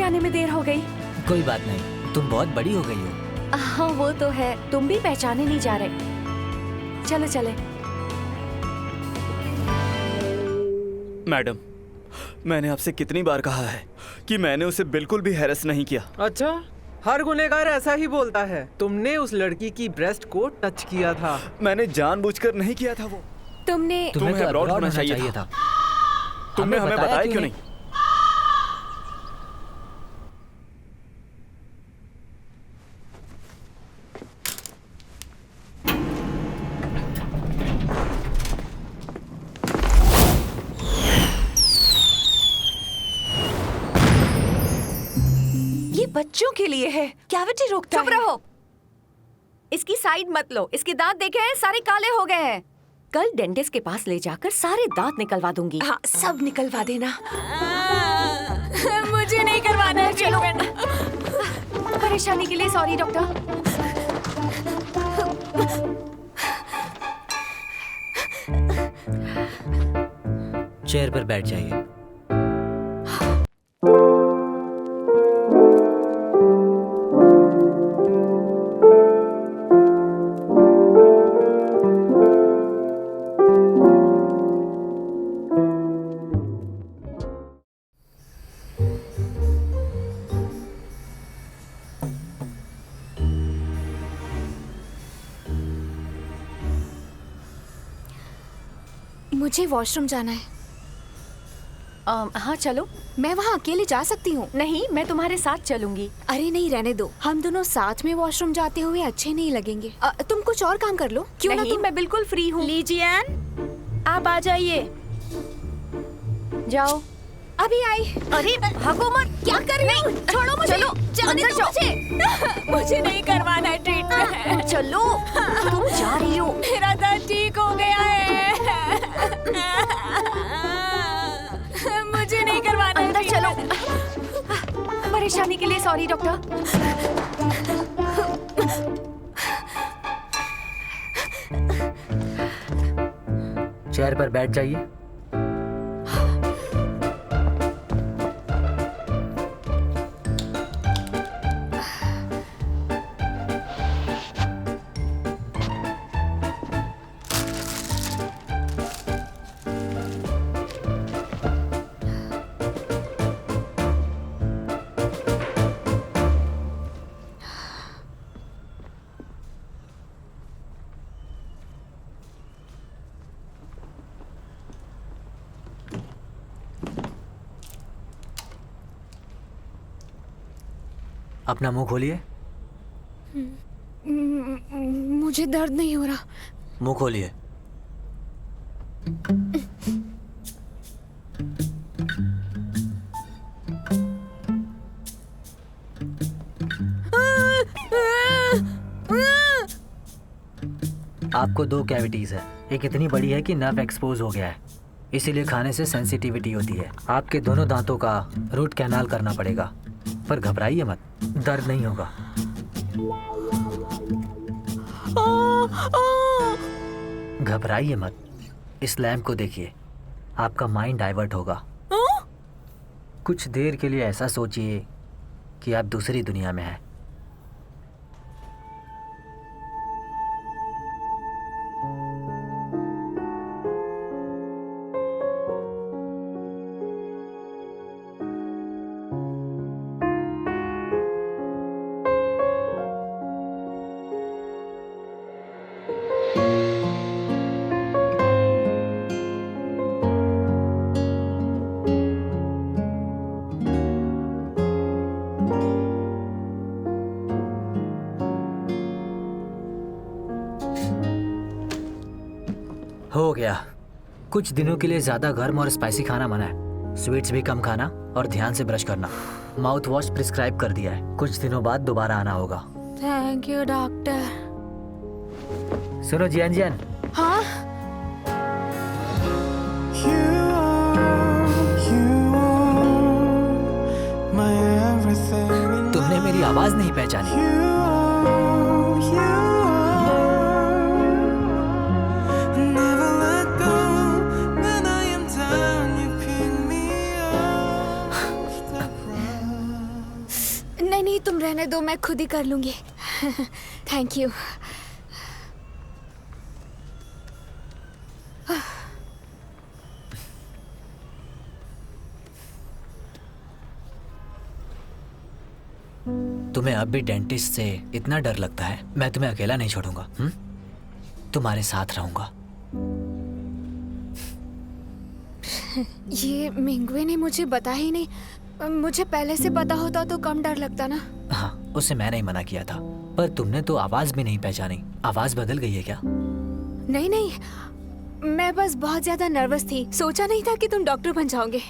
आने में देर हो गई। कोई बात नहीं, तुम बहुत बड़ी हो गई हो। हाँ वो तो है, तुम भी पहचाने नहीं जा रहे। चलो चले। मैडम, मैंने आपसे कितनी बार कहा है कि मैंने उसे बिल्कुल भी हैरेस नहीं किया। अच्छा, हर गुनहगार ऐसा ही बोलता है। तुमने उस लड़की की ब्रेस्ट को टच किया था। मैंने जानबूझकर नहीं किया था वो। तुम्हें तुम्हें तो अब्रॉड होना चाहिए था। तुमने हमें बताया क्यों नहीं? बच्चों के लिए है, कैविटी रोकता है। चुप रहो, इसकी साइड मत लो। इसके दांत देखे हैं, सारे काले हो गए हैं। कल डेंटिस्ट के पास ले जाकर सारे दांत निकलवा दूंगी। हाँ, सब निकलवा देना। मुझे नहीं करवाना है। चलो। परेशानी के लिए सॉरी डॉक्टर। चेयर पर बैठ जाइए। मुझे वॉशरूम जाना है। हाँ चलो। मैं वहाँ अकेले जा सकती हूँ? नहीं, मैं तुम्हारे साथ चलूंगी। अरे नहीं, रहने दो। हम दोनों साथ में वॉशरूम जाते हुए अच्छे नहीं लगेंगे। तुम कुछ और काम कर लो। क्यों नहीं, ना तुम? मैं बिल्कुल फ्री हूँ। लीजियन, आप आ जाइए। जाओ। अभी आई। अरे भागो मत। क्या कर रही हो? छोड़ो मुझे। चलो, जाने अंदर दो जाओ। मुझे। मुझे नहीं करवाना है ट्रीटमेंट। चलो, तुम जा रही हो। मेरा दर्द ठीक हो गया है। मुझे नहीं करवाना है। अंदर चलो। परेशानी के लिए सॉरी डॉक्टर। चेयर पर बैठ जाइए। अपना मुंह खोलिए। मुझे दर्द नहीं हो रहा। मुंह खोलिए। आपको 2 कैविटीज है। एक इतनी बड़ी है कि नर्व एक्सपोज हो गया है, इसीलिए खाने से सेंसिटिविटी होती है। आपके दोनों दांतों का रूट कैनाल करना पड़ेगा, पर घबराइए मत, दर्द नहीं होगा। घबराइए मत, इस लैंप को देखिए, आपका माइंड डाइवर्ट होगा। कुछ देर के लिए ऐसा सोचिए कि आप दूसरी दुनिया में हैं। हो गया। कुछ दिनों के लिए ज्यादा गर्म और स्पाइसी खाना मना है। स्वीट्स भी कम खाना और ध्यान से ब्रश करना। माउथ वॉश प्रिस्क्राइब कर दिया है। कुछ दिनों बाद दोबारा आना होगा। Thank you doctor. सुनो जियान जियान। हाँ? तुमने मेरी आवाज नहीं पहचानी। तुम रहने दो, मैं खुद ही कर लूंगी। Thank you. तुम्हें अब भी डेंटिस्ट से इतना डर लगता है? मैं तुम्हें अकेला नहीं छोड़ूंगा। तुम्हारे साथ रहूंगा। ये मिंगवे ने मुझे बताया ही नहीं। मुझे पहले से पता होता तो कम डर लगता ना। हाँ, उसे मैंने ही मना किया था, पर तुमने तो आवाज भी नहीं पहचानी। आवाज बदल गई है क्या? नहीं नहीं, मैं बस बहुत ज्यादा नर्वस थी। सोचा नहीं था कि तुम डॉक्टर बन जाओगे।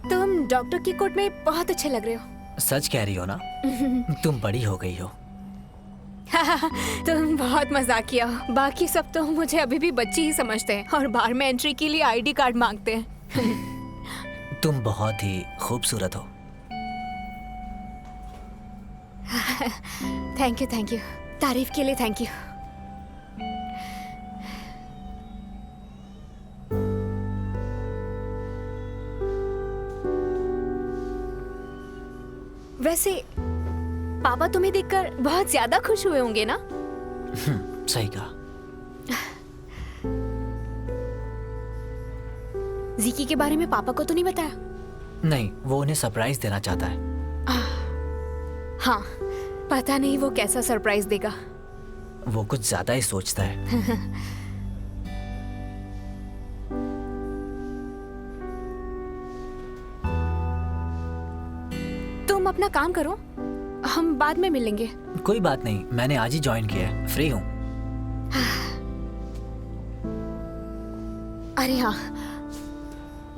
तुम डॉक्टर की कोट में बहुत अच्छे लग रहे हो। सच कह रही हो ना? तुम बड़ी हो गई हो। तुम बहुत मजाकिया हो। बाकी सब तो मुझे अभी भी बच्ची ही समझते हैं और बार में एंट्री के लिए आईडी कार्ड मांगते हैं। तुम बहुत ही खूबसूरत हो। Thank you, thank you. तारीफ के लिए थैंक यू। वैसे पापा तुम्हें देखकर बहुत ज्यादा खुश हुए होंगे ना? सही कहा। जीकी के बारे में पापा को तो नहीं बताया? नहीं, वो उन्हें सरप्राइज देना चाहता है। हाँ, पता नहीं वो कैसा सरप्राइज देगा। वो कुछ ज्यादा ही सोचता है। तुम अपना काम करो, हम बाद में मिलेंगे। कोई बात नहीं, मैंने आज ही ज्वाइन किया है, फ्री हूँ। अरे हाँ,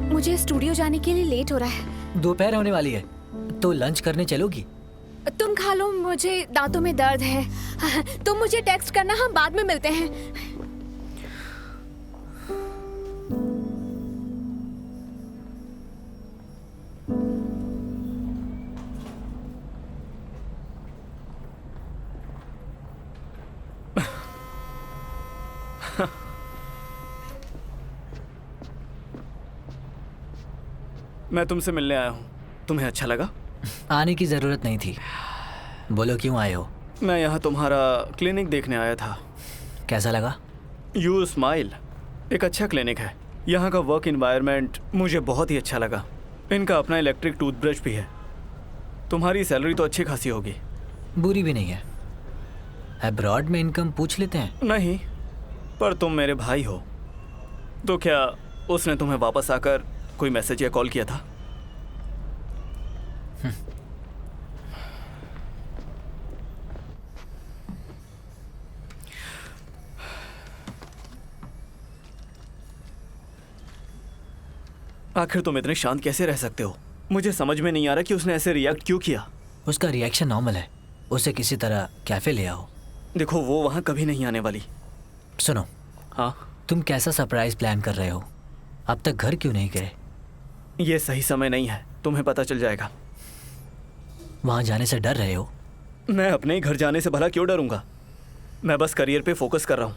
मुझे स्टूडियो जाने के लिए लेट हो रहा है। दोपहर होने वाली है, तो लंच करने चलोगी? तुम खा लो, मुझे दांतों में दर्द है। तुम मुझे टेक्स्ट करना, हम बाद में मिलते हैं। मैं तुमसे मिलने आया हूँ। तुम्हें अच्छा लगा? आने की जरूरत नहीं थी। बोलो क्यों आए हो? मैं यहाँ तुम्हारा क्लिनिक देखने आया था। कैसा लगा? यू स्माइल एक अच्छा क्लिनिक है। यहाँ का वर्क एनवायरनमेंट मुझे बहुत ही अच्छा लगा। इनका अपना इलेक्ट्रिक टूथब्रश भी है। तुम्हारी सैलरी तो अच्छी खासी होगी। बुरी भी नहीं है। अब्रॉड में इनकम पूछ लेते हैं? नहीं, पर तुम मेरे भाई हो, तो क्या उसने तुम्हें वापस आकर कोई मैसेज या कॉल किया था? आखिर तुम इतने शांत कैसे रह सकते हो? मुझे समझ में नहीं आ रहा कि उसने ऐसे रिएक्ट क्यों किया। उसका रिएक्शन नॉर्मल है। उसे किसी तरह कैफे ले आओ। देखो, वो वहां कभी नहीं आने वाली। सुनो। हाँ? तुम कैसा सरप्राइज प्लान कर रहे हो? अब तक घर क्यों नहीं गए? ये सही समय नहीं है, तुम्हें पता चल जाएगा। वहां जाने से डर रहे हो? मैं अपने ही घर जाने से भला क्यों डरूंगा? मैं बस करियर पे फोकस कर रहा हूँ।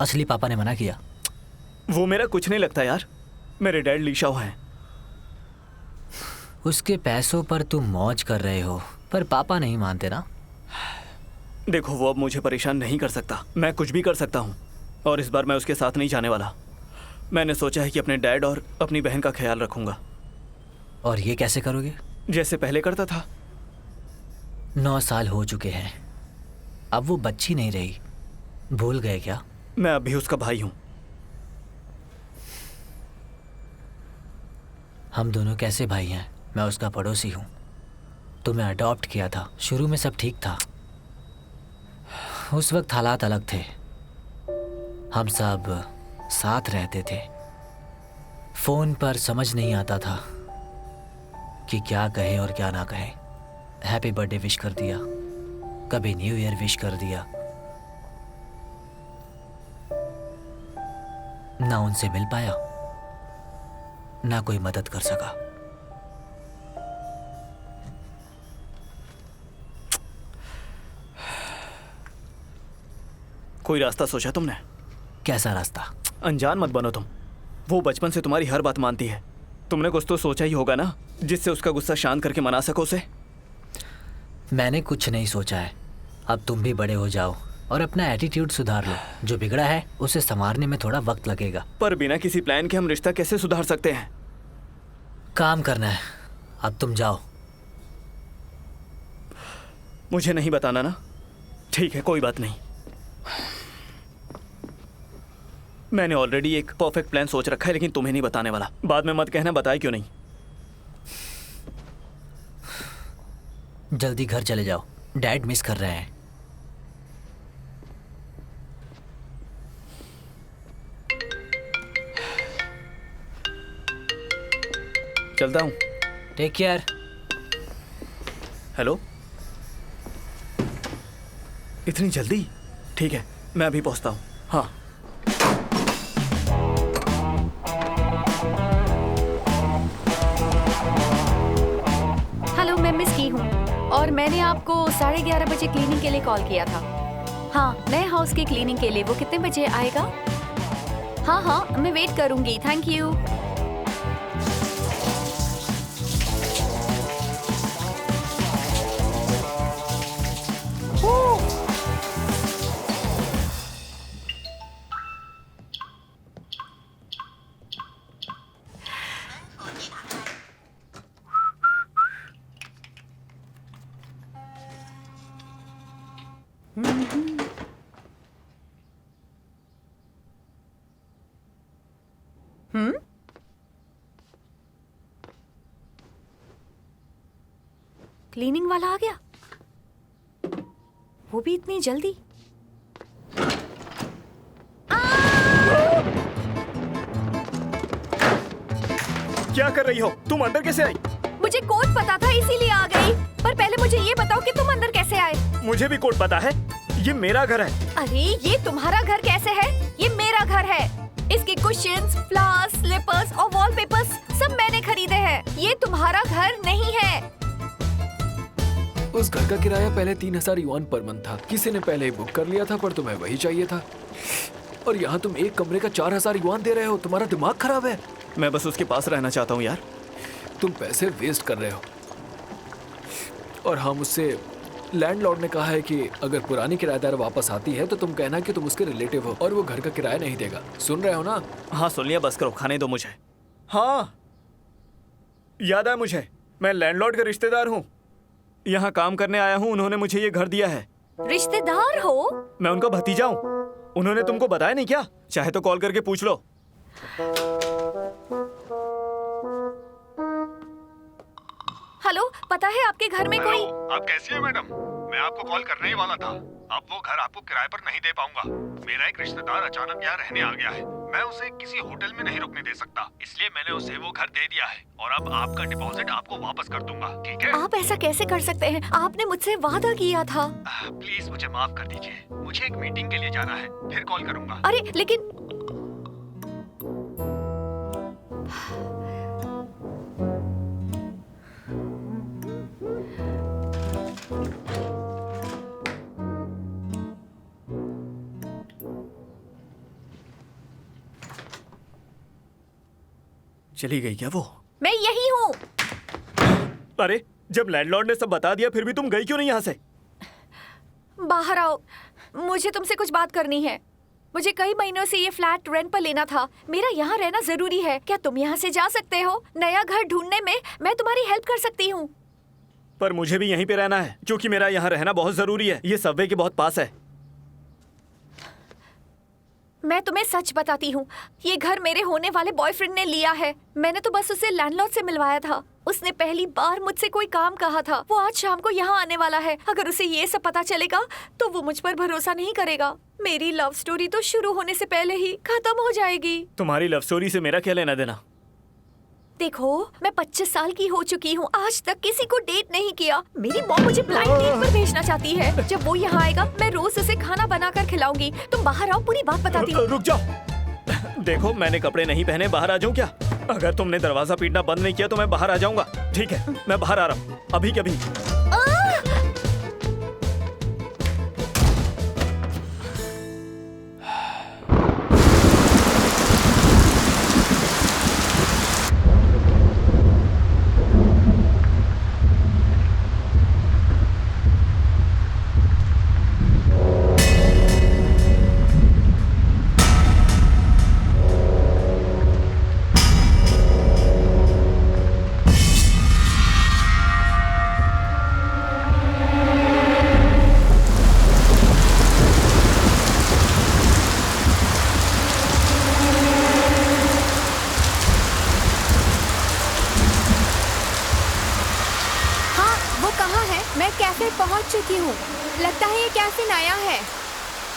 असली पापा ने मना किया? वो मेरा कुछ नहीं लगता यार। मेरे डैड लीशाओ हैं। उसके पैसों पर तुम मौज कर रहे हो, पर पापा नहीं मानते ना? देखो, वो अब मुझे परेशान नहीं कर सकता। मैं कुछ भी कर सकता हूँ, और इस बार मैं उसके साथ नहीं जाने वाला। मैंने सोचा है कि अपने डैड और अपनी बहन का ख्याल रखूंगा। और ये कैसे करोगे? जैसे पहले करता था। 9 साल हो चुके हैं, अब वो बच्ची नहीं रही। भूल गए क्या? मैं अब भी उसका भाई हूँ। हम दोनों कैसे भाई हैं? मैं उसका पड़ोसी हूँ। तुम्हें अडॉप्ट किया था, शुरू में सब ठीक था। उस वक्त हालात अलग थे। हम सब साथ रहते थे। फोन पर समझ नहीं आता था कि क्या कहे और क्या ना कहे। हैप्पी बर्थडे विश कर दिया, कभी न्यू ईयर विश कर दिया। ना उनसे मिल पाया, ना कोई मदद कर सका। कोई रास्ता सोचा तुमने? कैसा रास्ता? अनजान मत बनो तुम। वो बचपन से तुम्हारी हर बात मानती है। तुमने कुछ तो सोचा ही होगा ना, जिससे उसका गुस्सा शांत करके मना सको उसे। मैंने कुछ नहीं सोचा है। अब तुम भी बड़े हो जाओ और अपना एटीट्यूड सुधार लो। जो बिगड़ा है उसे संवारने में थोड़ा वक्त लगेगा। पर बिना किसी प्लान के हम रिश्ता कैसे सुधार सकते हैं? काम करना है। अब तुम जाओ। मुझे नहीं बताना ना? ठीक है, कोई बात नहीं। मैंने ऑलरेडी एक परफेक्ट प्लान सोच रखा है, लेकिन तुम्हें नहीं बताने वाला। बाद में मत कहना बताए क्यों नहीं। जल्दी घर चले जाओ, डैड मिस कर रहे हैं। चलता हूँ। Take care. हेलो, इतनी जल्दी? ठीक है, मैं अभी पहुँचता हूँ। हाँ। हेलो, मैं मिस की हूँ और मैंने आपको 11:30 बजे क्लीनिंग के लिए कॉल किया था। हाँ, नए हाउस की क्लीनिंग के लिए। वो कितने बजे आएगा? हाँ हाँ, मैं वेट करूँगी। Thank you. क्लीनिंग वाला आ गया? वो भी इतनी जल्दी? क्या कर रही हो तुम? अंदर कैसे आई? मुझे कोड पता था इसीलिए आ गई। पर पहले मुझे ये बताओ कि तुम अंदर कैसे आए? मुझे भी कोड पता है। ये मेरा घर है। अरे ये तुम्हारा घर कैसे है? ये मेरा घर है। इसके कुशन्स, फ्लावर्स, स्लीपर्स और वॉलपेपर्स सब मैंने खरीदे हैं। ये तुम्हारा घर नहीं है। उस घर का किराया पहले 3000 युआन पर मंथ था। किसी ने पहले ही बुक कर लिया था, पर तुम्हें वही चाहिए था। और यहाँ तुम एक कमरे का 4000 युआन दे रहे हो। तुम्हारा दिमाग खराब है। मैं बस उसके पास रहना चाहता हूँ यार। तुम पैसे वेस्ट कर रहे हो। और हाँ, मुझसे लैंडलॉर्ड ने कहा है कि अगर पुरानी किराएदार वापस आती है तो तुम कहना कि तुम उसके रिलेटिव हो और वो घर का किराया नहीं देगा। सुन रहे हो ना? हाँ सुन लिया, बस करो, खाने दो मुझे। हाँ याद है मुझे, मैं लैंडलॉर्ड का रिश्तेदार हूँ। यहाँ काम करने आया हूँ। उन्होंने मुझे ये घर दिया है। रिश्तेदार हो? मैं उनका भतीजा हूँ। उन्होंने तुमको बताया नहीं क्या? चाहे तो कॉल करके पूछ लो। हेलो, पता है आपके घर में कोई? आप कैसी है मैडम? मैं आपको कॉल करने ही वाला था। अब वो घर आपको किराए पर नहीं दे पाऊंगा। मेरा एक रिश्तेदार अचानक यहाँ रहने आ गया है। मैं उसे किसी होटल में नहीं रुकने दे सकता, इसलिए मैंने उसे वो घर दे दिया है। और अब आपका डिपॉजिट आपको वापस कर दूंगा, ठीक है? आप ऐसा कैसे कर सकते हैं? आपने मुझसे वादा किया था। प्लीज मुझे माफ कर दीजिए। मुझे एक मीटिंग के लिए जाना है, फिर कॉल करूंगा। अरे लेकिन चली गई क्या वो? मैं यही हूँ। अरे जब लैंडलॉर्ड ने सब बता दिया फिर भी तुम गई क्यों नहीं यहाँ से? बाहर आओ, मुझे तुमसे कुछ बात करनी है। मुझे कई महीनों से ये फ्लैट रेंट पर लेना था। मेरा यहाँ रहना जरूरी है। क्या तुम यहाँ से जा सकते हो? नया घर ढूंढने में मैं तुम्हारी हेल्प कर सकती हूँ। पर मुझे भी यहीं पे रहना है, क्योंकि मेरा यहाँ रहना बहुत जरूरी है। ये सबवे के बहुत पास है। मैं तुम्हें सच बताती हूँ, ये घर मेरे होने वाले बॉयफ्रेंड ने लिया है। मैंने तो बस उसे लैंडलॉर्ड से मिलवाया था। उसने पहली बार मुझसे कोई काम कहा था। वो आज शाम को यहाँ आने वाला है। अगर उसे ये सब पता चलेगा तो वो मुझ पर भरोसा नहीं करेगा। मेरी लव स्टोरी तो शुरू होने से पहले ही खत्म हो जाएगी। तुम्हारी लव स्टोरी से मेरा क्या लेना देना? देखो, मैं 25 साल की हो चुकी हूँ, आज तक किसी को डेट नहीं किया। मेरी मॉम मुझे ब्लाइंड डेट पर भेजना चाहती है। जब वो यहाँ आएगा मैं रोज उसे खाना बनाकर खिलाऊंगी। तुम बाहर आओ, पूरी बात बताती हूँ। रुक जाओ। देखो, मैंने कपड़े नहीं पहने, बाहर आ जाऊं क्या? अगर तुमने दरवाजा पीटना बंद नहीं किया तो मैं बाहर आ जाऊंगा। ठीक है, मैं बाहर आ रहा हूँ अभी कभी। पहुंच चुकी हूँ। लगता है ये कैफे नया है,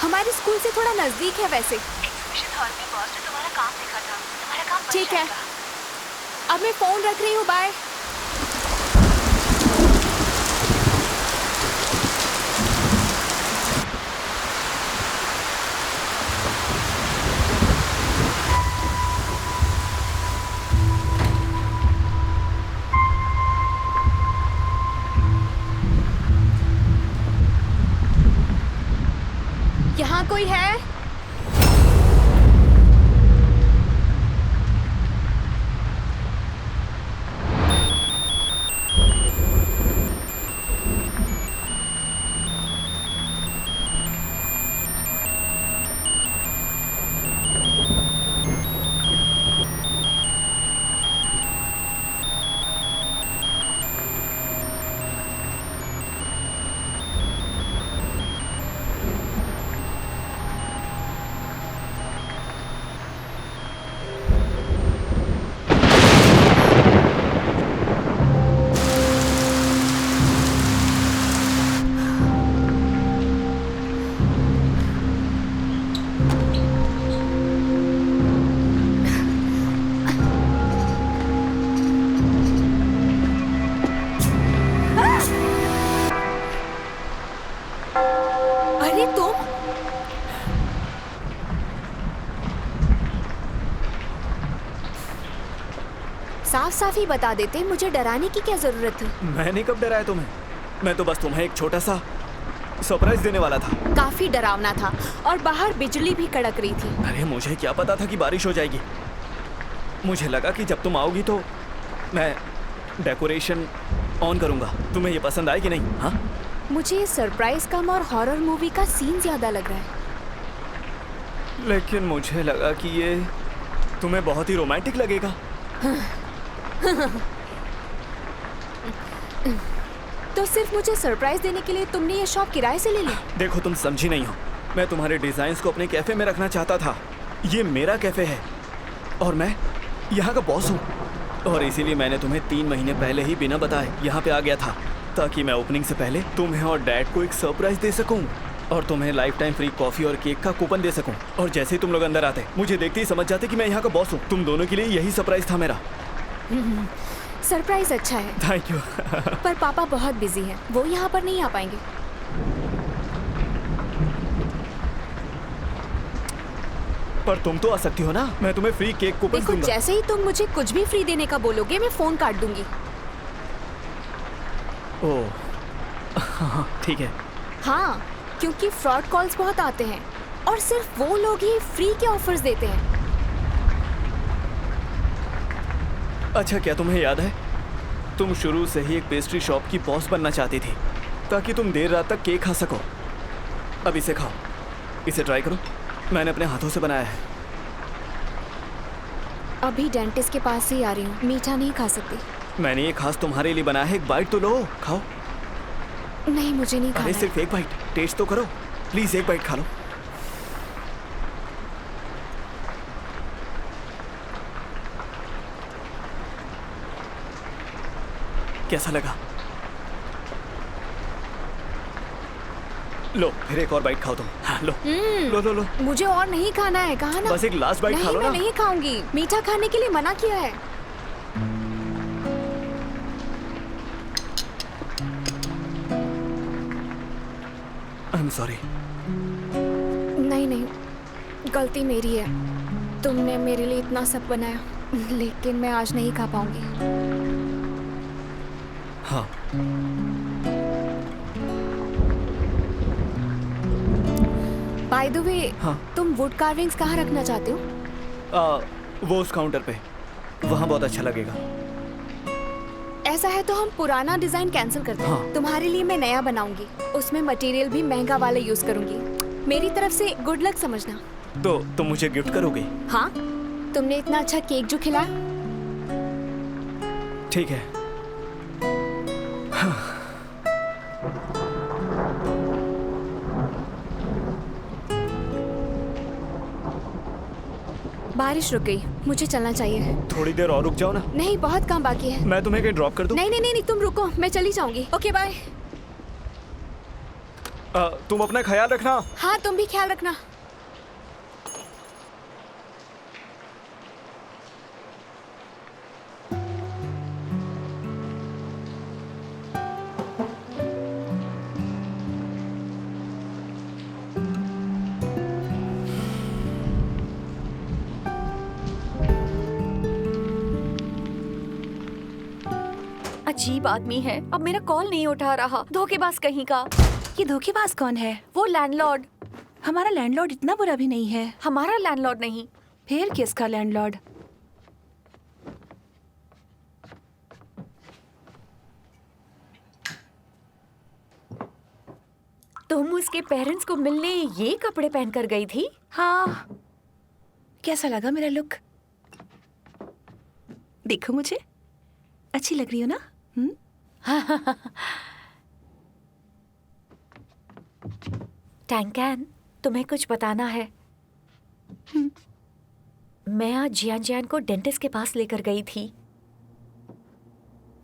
हमारे स्कूल से थोड़ा नजदीक है वैसे। एग्जीबिशन हॉल में बॉस ने तुम्हारा काम देखा था, तुम्हारा काम बन ठीक है, जाएगा। अब मैं फोन रख रही हूँ, बाय। यहाँ कोई है? अरे तुम? साफ साफ ही बता देते, मुझे डराने की क्या जरूरत थी? मैंने कब डराया तुम्हें? मैं तो बस तुम्हें एक छोटा सा सरप्राइज देने वाला था। काफी डरावना था और बाहर बिजली भी कड़क रही थी। अरे मुझे क्या पता था कि बारिश हो जाएगी। मुझे लगा कि जब तुम आओगी तो मैं डेकोरेशन ऑन करूंगा। तुम्हें ये पसंद आए कि नहीं? हाँ, मुझे ये सरप्राइज कम और हॉरर मूवी का सीन ज्यादा लग रहा है। लेकिन मुझे लगा कि ये तुम्हें बहुत ही रोमांटिक लगेगा। तो सिर्फ मुझे सरप्राइज देने के लिए तुमने ये शॉप किराए से ले ली? देखो, तुम समझी नहीं हो। मैं तुम्हारे डिजाइन्स को अपने कैफे में रखना चाहता था। ये मेरा कैफे है और मैं यहाँ का बॉस हूँ, और इसीलिए मैंने तुम्हें 3 महीने पहले ही बिना बताए यहाँ पे आ गया था, ताकि मैं ओपनिंग से पहले तुम्हें और डैड को एक सरप्राइज दे सकूं और तुम्हें लाइफ टाइम फ्री कॉफी और केक का कूपन दे सकूं। और जैसे ही तुम लोग अंदर आते, मुझे देखते ही समझ जाते कि मैं यहाँ का बॉस हूँ। तुम दोनों के लिए यही सरप्राइज था मेरा। सरप्राइज अच्छा है। Thank you. पर पापा बहुत बिजी हैं, वो यहाँ पर नहीं आ पाएंगे। पर तुम तो आ सकती हो ना, मैं तुम्हें फ्री केक कूपन देखो, दूंगा। जैसे ही तुम मुझे कुछ भी फ्री देने का बोलोगे, मैं फोन काट दूंगी। ओह, ठीक है। हाँ, क्योंकि फ्रॉड कॉल्स बहुत आते हैं और सिर्फ वो लोग ही फ्री के ऑफर्स देते हैं। अच्छा, क्या तुम्हें याद है, तुम शुरू से ही एक पेस्ट्री शॉप की बॉस बनना चाहती थी, ताकि तुम देर रात तक केक खा सको। अब इसे खाओ, इसे ट्राई करो। मैंने अपने हाथों से बनाया है। अभी डेंटिस्ट के पास से ही आ रही हूँ, मीठा नहीं खा सकती। मैंने ये खास तुम्हारे लिए बनाया है। एक बाइट तो लो, खाओ। नहीं, मुझे नहीं खाना अरे है। सिर्फ एक बाइट टेस्ट तो करो, प्लीज एक बाइट खा लो। कैसा लगा? लो, फिर एक और बाइट खाओ तुम। हाँ, लो लो लो लो। मुझे और नहीं खाना है, कहा ना। बस एक लास्ट बाइट खा नहीं, लो ना। मैं नहीं खाऊंगी, मीठा खाने के लिए मना किया है। I am sorry. नहीं नहीं, गलती मेरी है। तुमने मेरे लिए इतना सब बनाया, लेकिन मैं आज नहीं खा पाऊंगी। हाँ, बाय द वे, हाँ। तुम वुड कार्विंग्स कहाँ रखना चाहते हो? वो उस काउंटर पे, वहाँ बहुत अच्छा लगेगा। ऐसा है तो हम पुराना डिजाइन कैंसिल करते हैं। हाँ। तुम्हारे लिए मैं नया बनाऊंगी, उसमें मटेरियल भी महंगा वाला यूज करूंगी। मेरी तरफ से गुड लक समझना। तो तुम मुझे गिफ्ट करोगे? हाँ, तुमने इतना अच्छा केक जो खिलाया। ठीक है। बारिश रुक गई, मुझे चलना चाहिए। थोड़ी देर और रुक जाओ ना। नहीं, बहुत काम बाकी है। मैं तुम्हें कहीं ड्रॉप कर दूं? नहीं नहीं नहीं, तुम रुको, मैं चली जाऊंगी। Okay bye. तुम अपना ख्याल रखना। हाँ, तुम भी ख्याल रखना। अजीब आदमी है, अब मेरा कॉल नहीं उठा रहा। धोखेबाज कहीं का। ये धोखेबाज कौन है? वो लैंडलॉर्ड। हमारा लैंडलॉर्ड इतना बुरा भी नहीं है। हमारा लैंडलॉर्ड नहीं। फिर किसका लैंडलॉर्ड? तुम उसके पेरेंट्स को मिलने ये कपड़े पहनकर गई थी? हाँ, कैसा लगा मेरा लुक? देखो मुझे, अच्छी लग रही हो ना? टैंकैन, तुम्हें कुछ बताना है। मैं आज जियान को डेंटिस्ट के पास लेकर गई थी,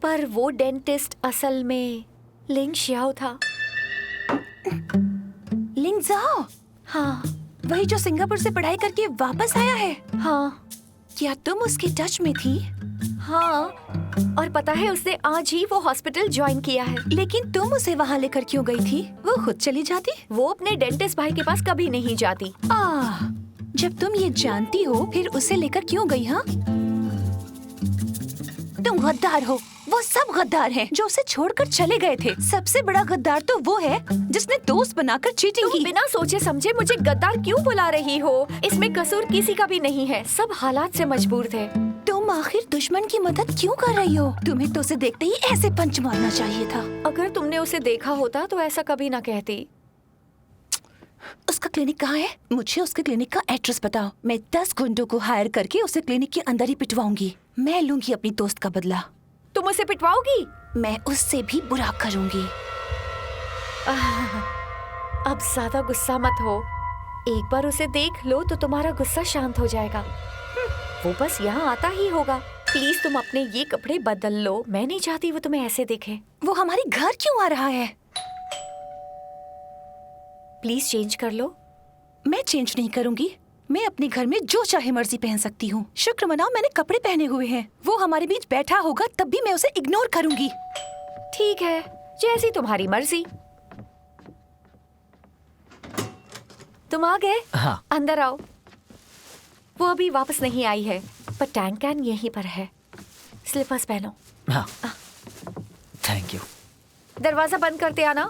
पर वो डेंटिस्ट असल में लिंग शियाओ था। लिंग ज़ाओ? हाँ। वही जो सिंगापुर से पढ़ाई करके वापस आया है? हाँ। क्या तुम उसके टच में थी? हाँ, और पता है उसने आज ही वो हॉस्पिटल ज्वाइन किया है। लेकिन तुम उसे वहाँ लेकर क्यों गई थी? वो खुद चली जाती? वो अपने डेंटिस्ट भाई के पास कभी नहीं जाती। जब तुम ये जानती हो फिर उसे लेकर क्यों गई? हाँ, तुम गद्दार हो। वो सब गद्दार हैं जो उसे छोड़कर चले गए थे। सबसे बड़ा गद्दार तो वो है जिसने दोस्त बनाकर चीटिंग की। बिना सोचे समझे मुझे गद्दार क्यों बुला रही हो? इसमें कसूर किसी का भी नहीं है, सब हालात से मजबूर थे। तुम आखिर दुश्मन की मदद क्यों कर रही हो? तुम्हें तो उसे देखते ही ऐसे पंच मारना चाहिए था। अगर तुमने उसे देखा होता तो ऐसा कभी ना कहती। उसका क्लिनिक कहाँ है? मुझे उसके क्लिनिक का एड्रेस बताओ। मैं 10 गुंडों को हायर करके उसे क्लिनिक के अंदर ही पिटवाऊंगी। मैं लूंगी अपनी दोस्त का बदला। तुम उसे पिटवाओगी? मैं उससे भी बुरा करूंगी। अब ज्यादा गुस्सा मत हो। एक बार उसे देख लो तो तुम्हारा गुस्सा शांत हो जाएगा। वो बस यहाँ आता ही होगा। प्लीज तुम अपने ये कपड़े बदल लो। मैं नहीं चाहती वो तुम्हें ऐसे देखे। वो हमारे घर क्यों आ रहा है? प्लीज चेंज कर लो। मैं चेंज नहीं करूंगी। मैं अपने घर में जो चाहे मर्जी पहन सकती हूँ। शुक्र मनाओ मैंने कपड़े पहने हुए हैं। वो हमारे बीच बैठा होगा तब भी मैं उसे इग्नोर करूंगी। ठीक है, जैसी तुम्हारी मर्जी। तुम आ गए? हाँ। अंदर आओ। वो अभी वापस नहीं आई है, पर टैंकैन यहीं पर है। स्लीपर्स पहनो। हाँ। Thank you. दरवाजा बंद करते आना।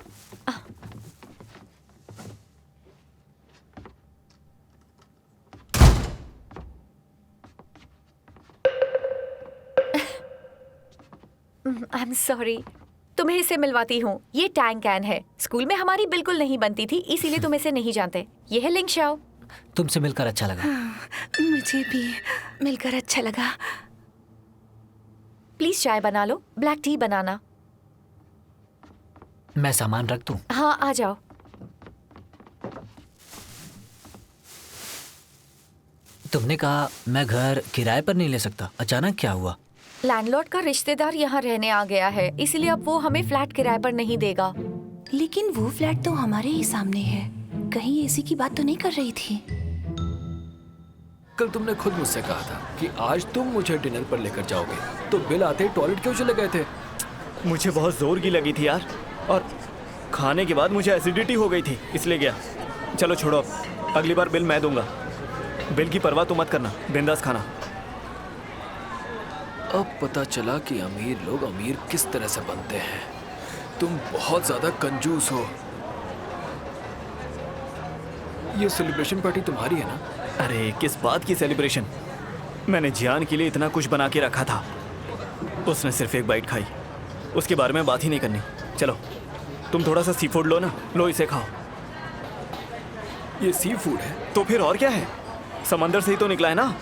I am sorry. तुम्हें इसे मिलवाती हूँ। ये टैंकैन है। स्कूल में हमारी बिल्कुल नहीं बनती थी, इसीलिए तुम इसे नहीं जानते। ये है लिंग शियाओ। तुमसे मिलकर अच्छा लगा। मुझे भी मिलकर अच्छा लगा। प्लीज चाय बना लो। ब्लैक टी बनाना। मैं सामान रख दूं? हाँ, आ जाओ। तुमने कहा मैं घर किराए पर नहीं ले सकता। अचानक क्या हुआ? लैंडलॉर्ड का रिश्तेदार यहाँ रहने आ गया है, इसलिए अब वो हमें फ्लैट किराए पर नहीं देगा। लेकिन वो फ्लैट तो हमारे ही सामने है। कहीं एसी की बात तो नहीं कर रही थी? कल तुमने खुद मुझसे कहा था कि आज तुम मुझे डिनर पर लेकर जाओगे, तो बिल आते ही टॉयलेट क्यों चले गए थे? मुझे बहुत जोर की लगी थी यार, और खाने के बाद मुझे एसिडिटी हो गई थी, इसलिए गया। चलो छोड़ो, अब अगली बार बिल मैं दूंगा। बिल की परवाह तो मत करना, बिंदास खाना। अब पता चला कि अमीर लोग अमीर किस तरह से बनते हैं। तुम बहुत ज्यादा कंजूस हो। ये सेलिब्रेशन पार्टी तुम्हारी है ना? अरे किस बात की सेलिब्रेशन? मैंने जियान के लिए इतना कुछ बना के रखा था, उसने सिर्फ एक बाइट खाई। उसके बारे में बात ही नहीं करनी। चलो तुम थोड़ा सा सी फूड लो ना, लो इसे खाओ। ये सी फूड है? तो फिर और क्या है, समंदर से ही तो निकला है ना।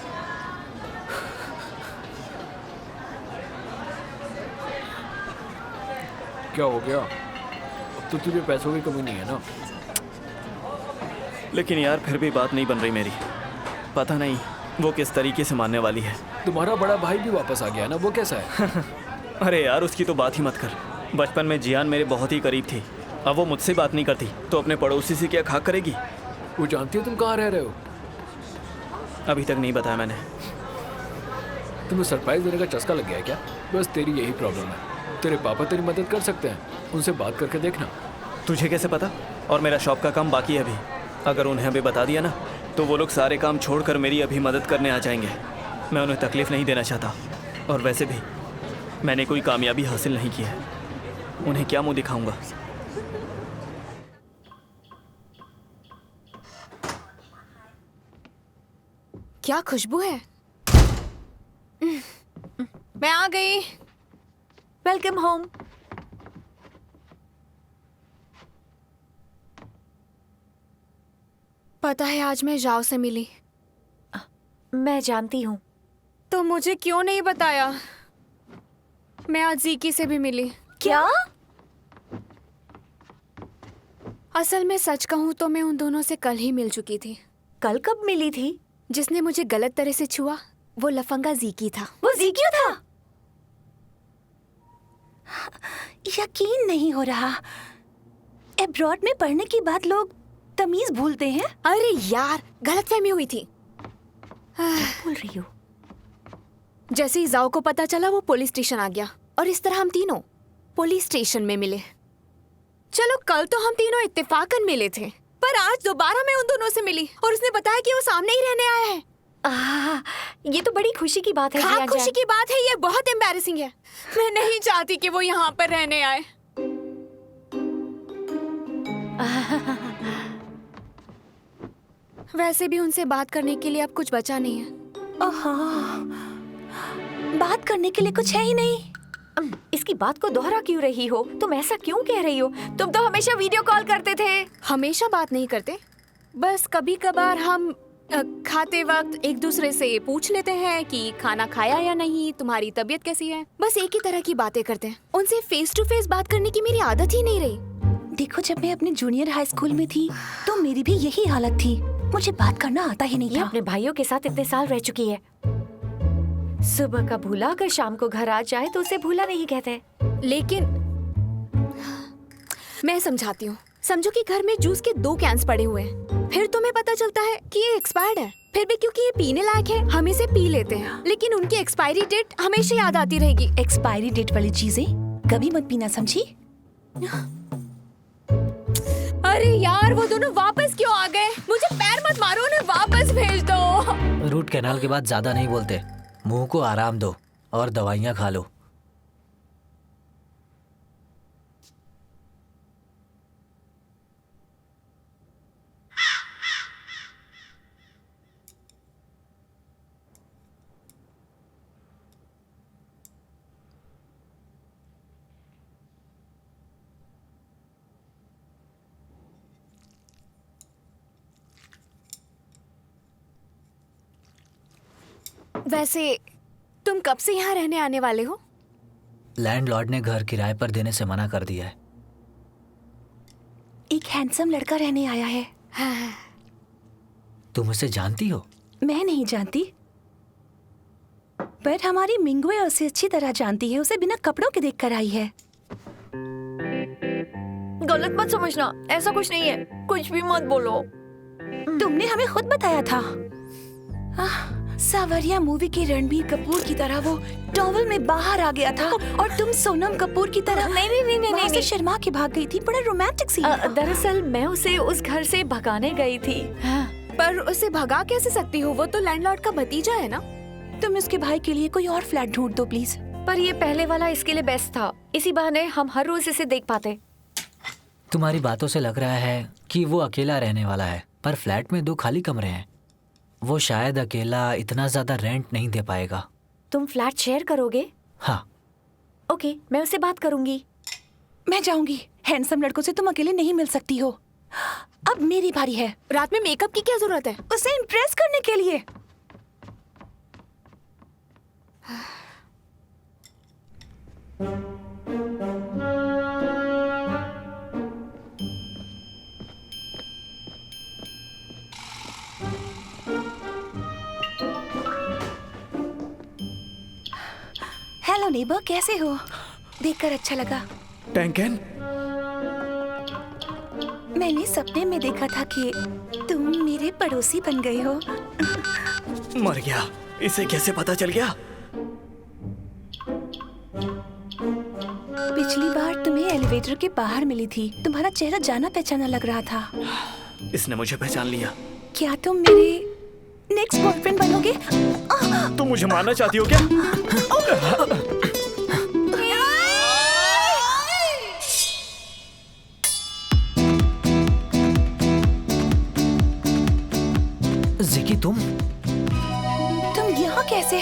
क्या हो गया? अब तो तुझे पैसों की कमी नहीं है ना? लेकिन यार फिर भी बात नहीं बन रही मेरी। पता नहीं वो किस तरीके से मानने वाली है। तुम्हारा बड़ा भाई भी वापस आ गया ना, वो कैसा है? अरे यार उसकी तो बात ही मत कर। बचपन में जियान मेरे बहुत ही करीब थी। अब वो मुझसे बात नहीं करती तो अपने पड़ोसी से क्या खाक करेगी? वो जानती है तुम कहाँ रह रहे हो? अभी तक नहीं बताया मैंने। तुम्हें सरप्राइज देने का चस्का लग गया है क्या? बस तेरी यही प्रॉब्लम है। तेरे पापा तेरी मदद कर सकते हैं, उनसे बात करके देखना। तुझे कैसे पता? और मेरा शॉप का काम बाकी है अभी। अगर उन्हें अभी बता दिया ना तो वो लोग सारे काम छोड़कर मेरी अभी मदद करने आ जाएंगे। मैं उन्हें तकलीफ नहीं देना चाहता, और वैसे भी मैंने कोई कामयाबी हासिल नहीं की है। उन्हें क्या मुंह दिखाऊंगा? क्या खुशबू है। मैं आ गई। Welcome home. पता है आज मैं जाओ से मिली। मैं जानती हूँ। तो मुझे क्यों नहीं बताया? मैं आज जीकी से भी मिली। क्या? असल में सच कहूँ तो मैं उन दोनों से कल ही मिल चुकी थी। कल कब मिली थी? जिसने मुझे गलत तरह से छुआ वो लफंगा जीकी था। वो जीक्यू था? यकीन नहीं हो रहा। एब्रॉड में पढ़ने के बाद लोग तमीज भूलते हैं। अरे यार, गलतफहमी हुई थी। बोल रही हो? जैसे ही जाओ को पता चला वो पुलिस स्टेशन आ गया और इस तरह हम तीनों पुलिस स्टेशन में मिले। चलो कल तो हम तीनों इत्तेफाकन मिले थे, पर आज दोबारा मैं उन दोनों से मिली और उसने बताया कि वो सामने ही रहने आया है। ये तो बड़ी खुशी की बात है। हाँ, खुशी की बात है। ये बहुत एम्बैरेसिंग है। मैं नहीं चाहती कि वो यहाँ पर रहने आए। वैसे भी उनसे बात करने के लिए अब कुछ बचा नहीं है। बात करने के लिए कुछ है ही नहीं। इसकी बात को दोहरा क्यों रही हो? तुम ऐसा क्यों कह रही हो? तुम तो हमेशा वीडियो कॉल करते थे। हमेशा बात नहीं करते, बस कभी कभार हम खाते वक्त एक दूसरे से पूछ लेते हैं कि खाना खाया या नहीं, तुम्हारी तबीयत कैसी है। बस एक ही तरह की बातें करते हैं। उनसे फेस टू फेस बात करने की मेरी आदत ही नहीं रही। देखो, जब मैं अपने जूनियर हाई स्कूल में थी तो मेरी भी यही हालत थी। मुझे बात करना आता ही नहीं ये था। अपने भाइयों के साथ इतने साल रह चुकी है। सुबह का भूला अगर शाम को घर आ जाए तो उसे भूला नहीं कहते। लेकिन मैं समझाती हूँ। समझो कि घर में जूस के 2 कैंस पड़े हुए हैं, फिर तुम्हें पता चलता है कि ये एक्सपायर्ड है। फिर भी क्योंकि ये पीने लायक है हम इसे पी लेते हैं, लेकिन उनकी एक्सपायरी डेट हमेशा याद आती रहेगी। एक्सपायरी डेट वाली चीजें कभी मत पीना, समझी? अरे यार, वो दोनों वापस क्यों आ गए? मुझे पैर मत मारो, उन्हें वापस भेज दो। रूट कैनाल के बाद ज्यादा नहीं बोलते। मुंह को आराम दो और दवाइयाँ खा लो। वैसे तुम कब से यहाँ रहने आने वाले हो? लैंडलॉर्ड ने घर किराए पर देने से मना कर दिया है। एक हैंडसम लड़का रहने आया है। तुम उसे जानती हो? मैं नहीं जानती, पर हमारी मिंगुए उसे अच्छी तरह जानती है। उसे बिना कपड़ों के देखकर आई है। गलत मत समझना, ऐसा कुछ नहीं है। कुछ भी मत बोलो। तुमने हमें खुद बताया था। सावरिया मूवी के रणबीर कपूर की तरह वो टॉवल में बाहर आ गया था और तुम सोनम कपूर की तरह वहाँ से शर्मा के भाग गई थी। बड़ा रोमांटिक सीन था। दरअसल मैं उसे उस घर से भगाने गई थी। पर उसे भगा कैसे सकती हो? वो तो लैंडलॉर्ड का भतीजा है ना। तुम उसके भाई के लिए कोई और फ्लैट ढूंढ दो प्लीज। पर ये पहले वाला इसके लिए बेस्ट था। इसी बहाने हम हर रोज इसे देख पाते। तुम्हारी बातों से लग रहा है कि वो अकेला रहने वाला है, पर फ्लैट में 2 खाली कमरे हैं। वो शायद अकेला इतना ज्यादा रेंट नहीं दे पाएगा। तुम फ्लैट शेयर करोगे? हाँ। ओके, मैं उससे बात करूंगी। मैं जाऊंगी। हैंडसम लड़कों से तुम अकेले नहीं मिल सकती हो। अब मेरी बारी है। रात में मेकअप की क्या जरूरत है? उसे इम्प्रेस करने के लिए। हेलो नेबर, कैसे हो? देखकर अच्छा लगा। टैंकन, मैंने सपने में देखा था कि तुम मेरे पड़ोसी बन गए हो। मर गया, इसे कैसे पता चल गया? पिछली बार तुम्हें एलिवेटर के बाहर मिली थी। तुम्हारा चेहरा जाना पहचाना लग रहा था। इसने मुझे पहचान लिया। क्या तुम मेरे नेक्स्ट बॉयफ्रेंड बनोगे? तुम मुझे मारना चाहती हो क्या? जिकी तुम यहाँ कैसे?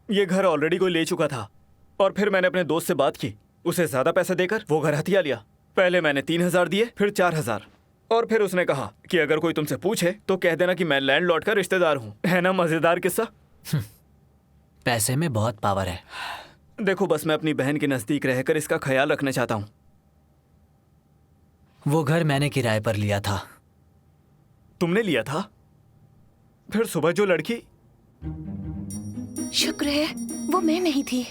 ये घर ऑलरेडी कोई ले चुका था और फिर मैंने अपने दोस्त से बात की, उसे ज्यादा पैसे देकर वो घर हथिया लिया। पहले मैंने 3,000 दिए, फिर 4,000, और फिर उसने कहा कि अगर कोई तुमसे पूछे तो कह देना कि मैं लैंडलॉर्ड का रिश्तेदार हूँ। है ना मजेदार किस्सा? पैसे में बहुत पावर है। देखो, बस मैं अपनी बहन के नजदीक रहकर इसका ख्याल रखना चाहता हूँ। वो घर मैंने किराए पर लिया था। तुमने लिया था? फिर सुबह जो लड़की... शुक्र है वो मैं नहीं थी।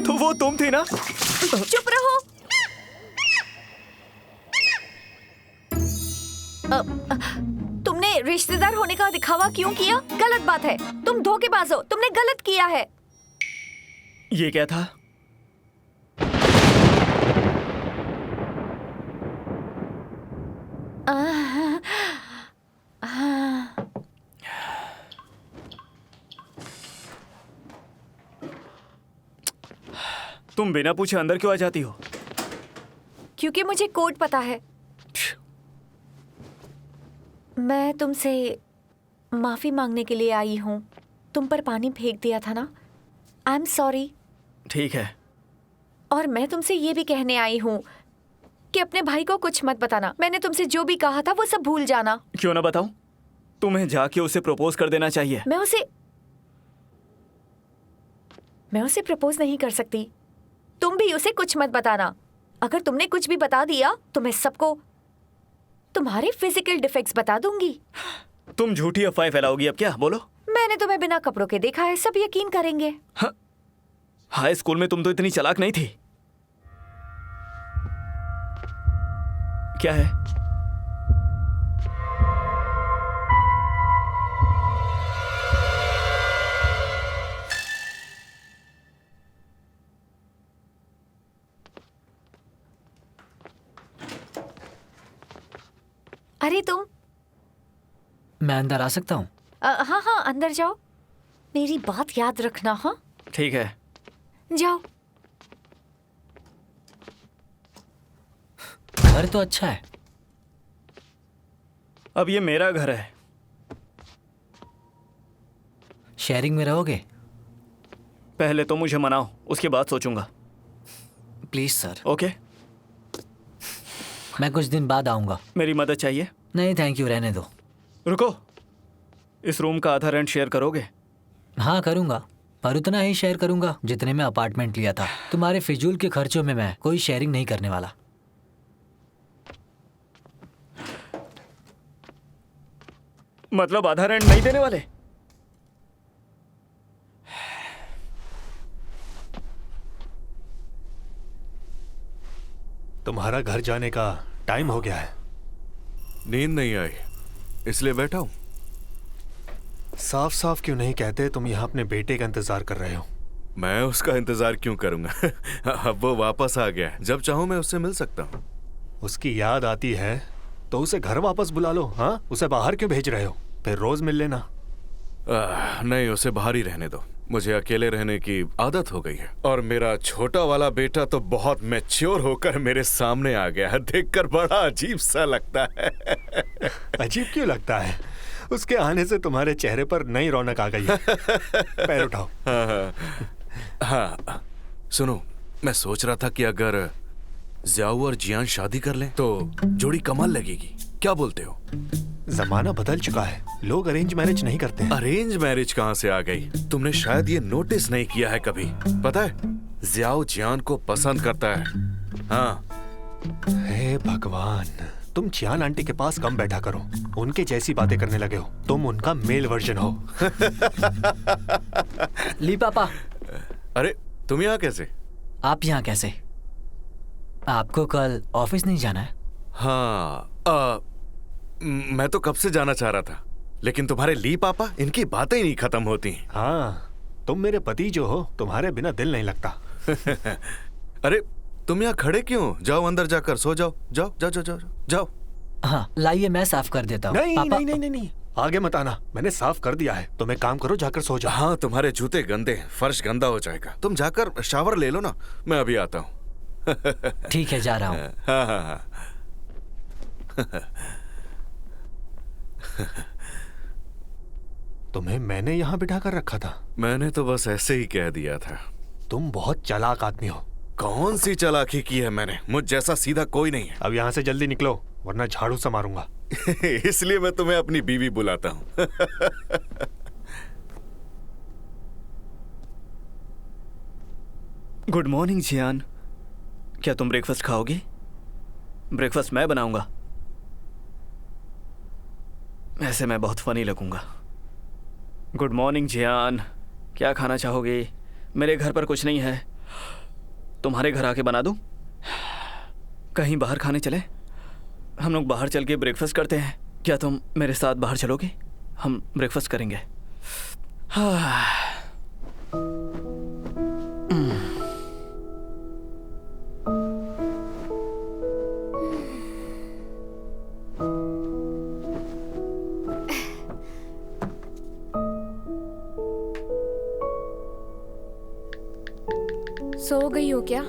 तो वो तुम थी ना? चुप रहो। तुमने रिश्तेदार होने का दिखावा क्यों किया? गलत बात है। तुम धोखेबाज हो। तुमने गलत किया है। ये क्या था? तुम बिना पूछे अंदर क्यों आ जाती हो? क्योंकि मुझे कोड पता है। मैं तुमसे माफी मांगने के लिए आई हूँ। तुम पर पानी फेंक दिया था ना। I am sorry. ठीक है। और मैं तुमसे ये भी कहने आई हूँ कि अपने भाई को कुछ मत बताना। मैंने तुमसे जो भी कहा था वो सब भूल जाना। क्यों ना बताऊं? तुम्हें जाके उसे प्रपोज कर देना चाहिए। मैं उसे प्रपोज नहीं कर सकती। तुम भी उसे कुछ मत बताना। अगर तुमने कुछ भी बता दिया तो मैं सबको तुम्हारे फिजिकल डिफेक्ट्स बता दूंगी। तुम झूठी अफवाह फैलाओगी अब क्या? बोलो। मैंने तुम्हें बिना कपड़ों के देखा है, सब यकीन करेंगे। हाई स्कूल में तुम तो इतनी चालाक नहीं थी। क्या है? अरे तुम। मैं अंदर आ सकता हूँ? हाँ हाँ, अंदर जाओ। मेरी बात याद रखना। हाँ ठीक है, जाओ। घर तो अच्छा है। अब ये मेरा घर है। शेयरिंग में रहोगे? पहले तो मुझे मनाओ, उसके बाद सोचूंगा। Please sir. ओके। मैं कुछ दिन बाद आऊंगा। मेरी मदद चाहिए? नहीं थैंक यू, रहने दो। रुको, इस रूम का आधा रेंट शेयर करोगे? हाँ करूंगा, पर उतना ही शेयर करूंगा जितने में अपार्टमेंट लिया था। तुम्हारे फिजूल के खर्चों में मैं कोई शेयरिंग नहीं करने वाला। मतलब आधा रेंट नहीं देने वाले? तुम्हारा घर जाने का टाइम हो गया है। नींद नहीं आई इसलिए बैठा हूं। साफ साफ क्यों नहीं कहते तुम यहाँ अपने बेटे का इंतजार कर रहे हो? मैं उसका इंतजार क्यों करूंगा? अब वो वापस आ गया है, जब चाहूं मैं उससे मिल सकता हूं। उसकी याद आती है तो उसे घर वापस बुला लो। हाँ, उसे बाहर क्यों भेज रहे हो? फिर रोज मिल लेना। नहीं, उसे बाहर ही रहने दो। मुझे अकेले रहने की आदत हो गई है। और मेरा छोटा वाला बेटा तो बहुत मैच्योर होकर मेरे सामने आ गया है। देखकर बड़ा अजीब सा लगता है। अजीब क्यों लगता है? उसके आने से तुम्हारे चेहरे पर नई रौनक आ गई है। पैर उठाओ। हाँ, सुनो, मैं सोच रहा था कि अगर जियाऊ और जियान शादी कर लें तो जोड़ी कमाल लगेगी। क्या बोलते हो? जमाना बदल चुका है, लोग अरेंज मैरिज नहीं करते हैं। अरेंज मैरिज कहाँ से आ गई? तुमने शायद ये नोटिस नहीं किया है कभी। पता है, जियाओ जियान को पसंद करता है। हाँ। हे भगवान, तुम जियान आंटी के पास कम बैठा करो, उनके जैसी बातें करने लगे हो। तुम उनका मेल वर्जन हो। ली पापा। अरे तुम यहाँ कैसे? आप यहाँ कैसे? आपको कल ऑफिस नहीं जाना है? हाँ, मैं तो कब से जाना चाह रहा था, लेकिन तुम्हारे ली पापा, इनकी बातें ही नहीं खत्म होती। हाँ, तुम मेरे पति जो हो, तुम्हारे बिना दिल नहीं लगता। अरे तुम यहाँ खड़े क्यों? जाओ अंदर जाकर सो जाओ। जाओ जाओ जाओ जाओ जाओ। हाँ लाइए, मैं साफ कर देता हूँ। नहीं, नहीं नहीं नहीं नहीं, आगे मत आना, मैंने साफ कर दिया है। तुम एक काम करो, जाकर सो जाओ। हाँ, तुम्हारे जूते गंदे हैं, फर्श गंदा हो जाएगा। तुम जाकर शावर ले लो ना, मैं अभी आता हूँ। ठीक है, जा रहा हूँ। हाँ हाँ हाँ। तुम्हें मैंने यहाँ बिठा कर रखा था? मैंने तो बस ऐसे ही कह दिया था। तुम बहुत चालाक आदमी हो। कौन सी चालाकी की है मैंने? मुझ जैसा सीधा कोई नहीं है। अब यहाँ से जल्दी निकलो, वरना झाड़ू से मारूंगा। इसलिए मैं तुम्हें अपनी बीवी बुलाता हूँ। गुड मॉर्निंग जियान, क्या तुम ब्रेकफास्ट खाओगी? ब्रेकफास्ट मैं बनाऊंगा। ऐसे मैं बहुत फनी लगूंगा। गुड मॉर्निंग जियान, क्या खाना चाहोगे? मेरे घर पर कुछ नहीं है, तुम्हारे घर आके बना दूं? कहीं बाहर खाने चले? हम लोग बाहर चल के ब्रेकफास्ट करते हैं। क्या तुम मेरे साथ बाहर चलोगे? हम ब्रेकफास्ट करेंगे। सो गई हो क्या?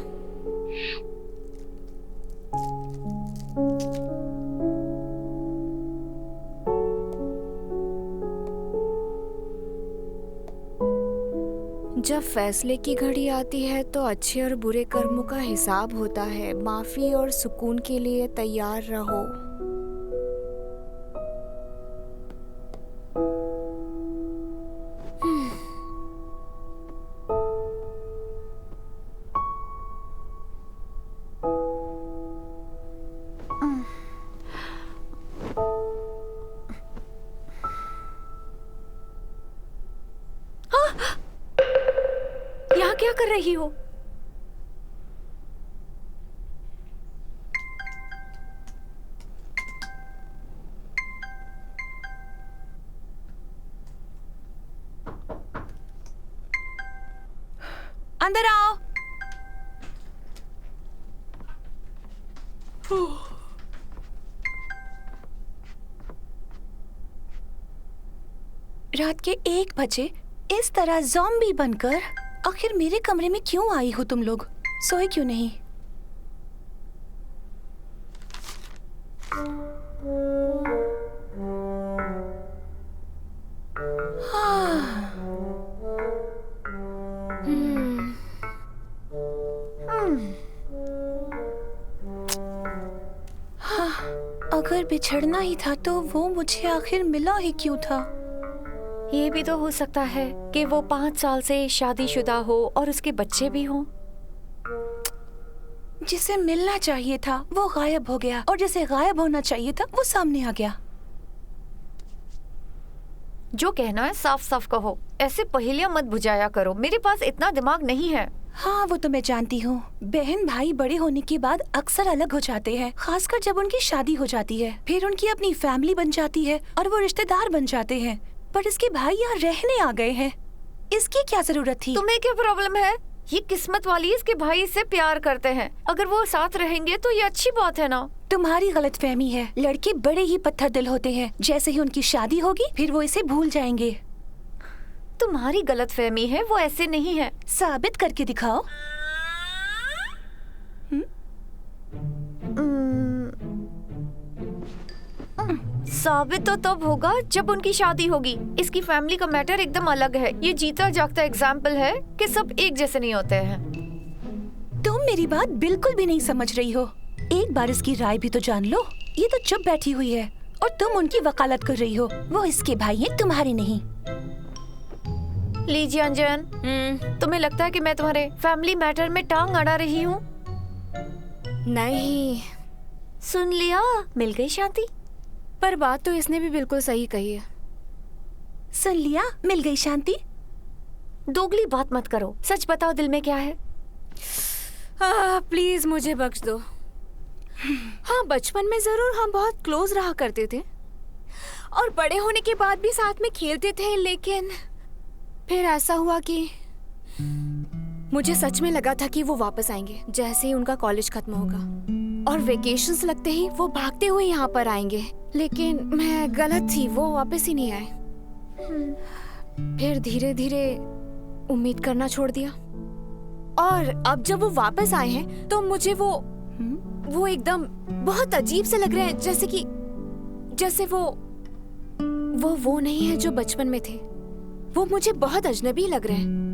जब फैसले की घड़ी आती है तो अच्छे और बुरे कर्मों का हिसाब होता है। माफी और सुकून के लिए तैयार रहो। यहाँ क्या कर रही हो? अंदर आओ। रात के 1 बजे इस तरह ज़ॉम्बी बनकर आखिर मेरे कमरे में क्यों आई हो तुम लोग? सोए क्यों नहीं? अगर बिछड़ना ही था तो वो मुझे आखिर मिला ही क्यों था? ये भी तो हो सकता है कि वो 5 साल से शादीशुदा हो और उसके बच्चे भी हों। जिसे मिलना चाहिए था वो गायब हो गया और जिसे गायब होना चाहिए था वो सामने आ गया। जो कहना है साफ साफ कहो, ऐसे पहेलियां मत बुझाया करो। मेरे पास इतना दिमाग नहीं है। हाँ वो तो मैं जानती हूँ। बहन भाई बड़े होने के बाद अक्सर अलग हो जाते हैं, खासकर जब उनकी शादी हो जाती है। फिर उनकी अपनी फैमिली बन जाती है और वो रिश्तेदार बन जाते हैं। पर इसके भाई यहाँ रहने आ गए हैं, इसकी क्या जरूरत थी? तुम्हें क्या प्रॉब्लम है? ये किस्मत वाली इसके भाई से प्यार करते हैं। अगर वो साथ रहेंगे तो ये अच्छी बात है ना। तुम्हारी गलतफहमी है। लड़के बड़े ही पत्थर दिल होते हैं। जैसे ही उनकी शादी होगी फिर वो इसे भूल जाएंगे। तुम्हारी गलतफहमी है, वो ऐसे नहीं है। साबित करके दिखाओ। साबित तो तब होगा जब उनकी शादी होगी। इसकी फैमिली का मैटर एकदम अलग है। ये जीता जागता एग्जाम्पल है कि सब एक जैसे नहीं होते हैं। तुम मेरी बात बिल्कुल भी नहीं समझ रही हो। एक बार इसकी राय भी तो जान लो। ये तो चुप बैठी हुई है और तुम उनकी वकालत कर रही हो। वो इसके भाई हैं, तुम्हारे नहीं। लीजिए अंजन, तुम्हें लगता है कि मैं तुम्हारे फैमिली मैटर में टांग अड़ा रही हूँ? नहीं, सुन लिया, मिल गई शांति। पर बात तो इसने भी बिल्कुल सही कही है। सुन लिया, मिल गई शांति। दोगली बात मत करो, सच बताओ दिल में क्या है? प्लीज मुझे बख्श दो। हाँ, बचपन में जरूर हम बहुत क्लोज रहा करते थे और बड़े होने के बाद भी साथ में खेलते थे, लेकिन फिर ऐसा हुआ कि मुझे सच में लगा था कि वो वापस आएंगे जैसे ही उनका कॉलेज खत्म होगा, और वेकेशंस लगते ही वो भागते हुए यहाँ पर आएंगे। लेकिन मैं गलत थी, वो वापस ही नहीं आए। फिर धीरे धीरे उम्मीद करना छोड़ दिया, और अब जब वो वापस आए हैं तो मुझे वो एकदम बहुत अजीब से लग रहे हैं, जैसे वो नहीं है जो बचपन में थे। वो मुझे बहुत अजनबी लग रहे हैं।